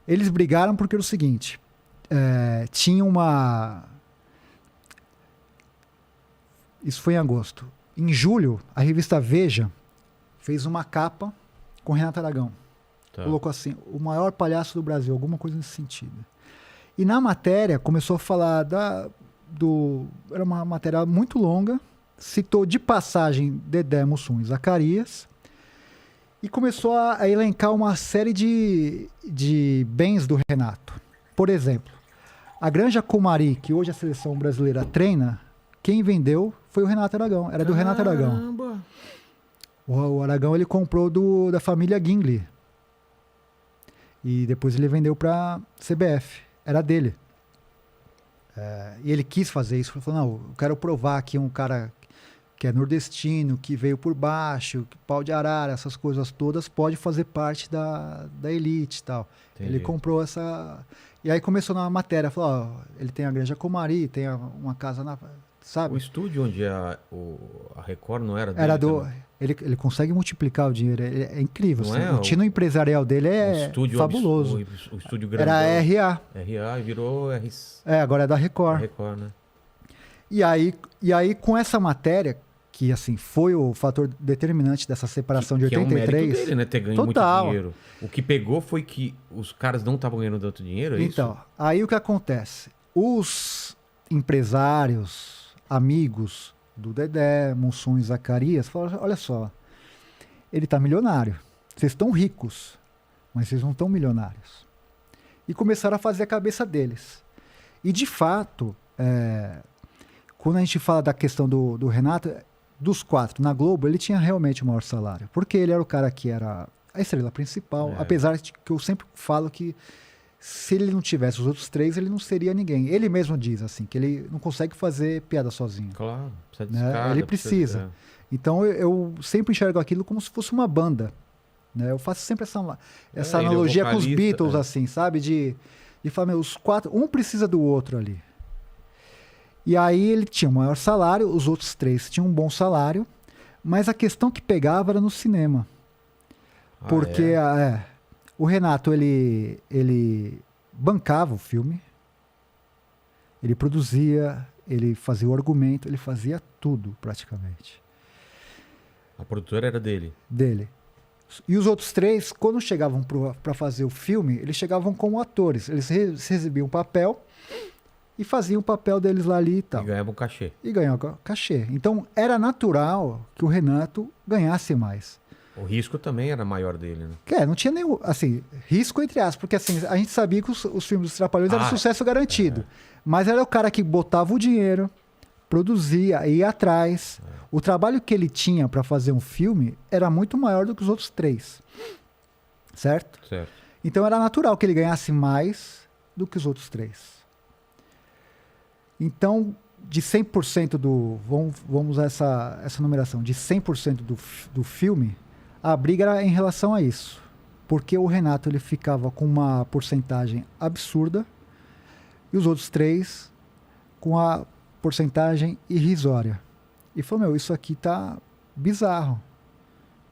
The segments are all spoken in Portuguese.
Eles brigaram porque era o seguinte, tinha uma... Isso foi em agosto. Em julho, a revista Veja fez uma capa com Renato Aragão. Tá. Colocou assim, o maior palhaço do Brasil, alguma coisa nesse sentido. E na matéria começou a falar era uma matéria muito longa, citou de passagem Dedé, Mussum e Zacarias, e começou a elencar uma série de bens do Renato. Por exemplo, a Granja Comari, que hoje a seleção brasileira treina, quem vendeu foi o Renato Aragão. Era do Renato Aragão. Caramba! O Aragão ele comprou da família Gingli. E depois ele vendeu para CBF. Era dele. E ele quis fazer isso. Ele falou, não, eu quero provar que um cara que é nordestino, que veio por baixo, que pau de arara, essas coisas todas, pode fazer parte da elite e tal. Entendi. Ele comprou essa... E aí começou na matéria, falou, ele tem a Granja Comari, tem uma casa na... Sabe? O estúdio onde a Record não era dele? Era também? ele consegue multiplicar o dinheiro, é incrível. Não assim, é o tino empresarial dele O é estúdio fabuloso. O estúdio grande. Era a RA. RA e virou Agora é da Record. Record, né? E aí, com essa matéria, que assim, foi o fator determinante dessa separação de Que 83... é um mérito dele, né? Ter ganho Total. muito dinheiro. O que pegou foi que os caras não estavam ganhando tanto dinheiro, é Então, isso? aí o que acontece? Os empresários, amigos do Dedé, Mussum e Zacarias, falaram, olha só, ele tá milionário. Vocês estão ricos, mas vocês não estão milionários. E começaram a fazer a cabeça deles. E, de fato, quando a gente fala da questão do Renato, dos 4 na Globo, ele tinha realmente o maior salário. Porque ele era o cara que era a estrela principal, apesar de que eu sempre falo que se ele não tivesse os outros 3, ele não seria ninguém. Ele mesmo diz assim, que ele não consegue fazer piada sozinho. Claro, precisa de Né? escada, Ele precisa. Então eu sempre enxergo aquilo como se fosse uma banda. Né? Eu faço sempre essa ele é o analogia com os vocalista, Beatles, assim, sabe? De falar, os 4, um precisa do outro ali. E aí ele tinha o maior salário, os outros 3 tinham um bom salário, mas a questão que pegava era no cinema. Porque o Renato, ele bancava o filme, ele produzia, ele fazia o argumento, ele fazia tudo praticamente. A produtora era dele. Dele. E os outros 3, quando chegavam para fazer o filme, eles chegavam como atores. Eles recebiam um papel e faziam o papel deles lá ali e tal. E ganhavam cachê. E ganhavam cachê. Então era natural que o Renato ganhasse mais. O risco também era maior dele, né? Não tinha nenhum, assim, risco entre aspas, porque assim, a gente sabia que os filmes dos Trapalhões eram sucesso garantido. Mas era o cara que botava o dinheiro, produzia, ia atrás. O trabalho que ele tinha para fazer um filme era muito maior do que os outros 3. Certo? Certo. Então era natural que ele ganhasse mais do que os outros 3. Então, de 100% vamos usar essa numeração, de 100% do filme, a briga era em relação a isso. Porque o Renato ele ficava com uma porcentagem absurda e os outros 3 com a porcentagem irrisória. E falou, isso aqui tá bizarro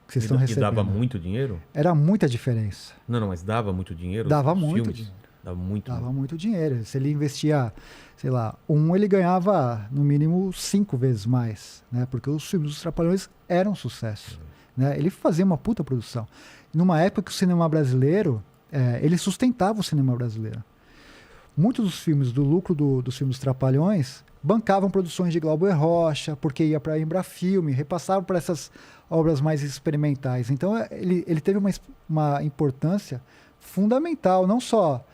que vocês estão recebendo. E dava muito dinheiro? Era muita diferença. Não, mas dava muito dinheiro? Dava muito dinheiro. Dava muito dinheiro. Se ele investia, sei lá, ele ganhava no mínimo 5 vezes mais, né? Porque os filmes dos Trapalhões eram sucesso. Né? Ele fazia uma puta produção. Numa época que o cinema brasileiro, ele sustentava o cinema brasileiro. Muitos dos filmes, do lucro dos filmes dos Trapalhões, bancavam produções de Glauber Rocha, porque ia para a Embrafilme, repassavam para essas obras mais experimentais. Então ele teve uma importância fundamental, não só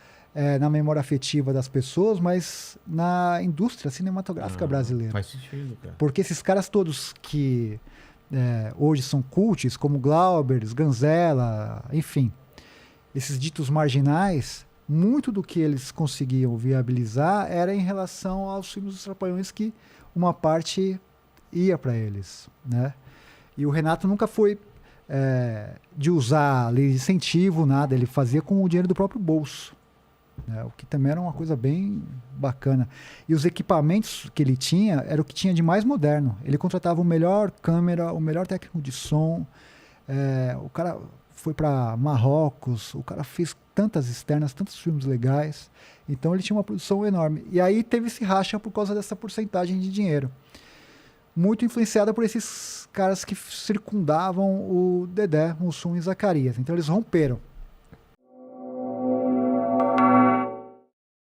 na memória afetiva das pessoas, mas na indústria cinematográfica brasileira. Faz sentido, cara. Porque esses caras todos que hoje são cults, como Glauber, Sganzella, enfim, esses ditos marginais, muito do que eles conseguiam viabilizar era em relação aos filmes dos Trapalhões, que uma parte ia para eles, né? E o Renato nunca foi de usar lei de incentivo, nada, ele fazia com o dinheiro do próprio bolso, né? O que também era uma coisa bem bacana. E os equipamentos que ele tinha era o que tinha de mais moderno. Ele contratava o melhor câmera, o melhor técnico de som, o cara foi para Marrocos, o cara fez tantas externas, tantos filmes legais, então ele tinha uma produção enorme. E aí teve esse racha por causa dessa porcentagem de dinheiro. Muito influenciada por esses caras que circundavam o Dedé, Mussum e Zacarias. Então eles romperam.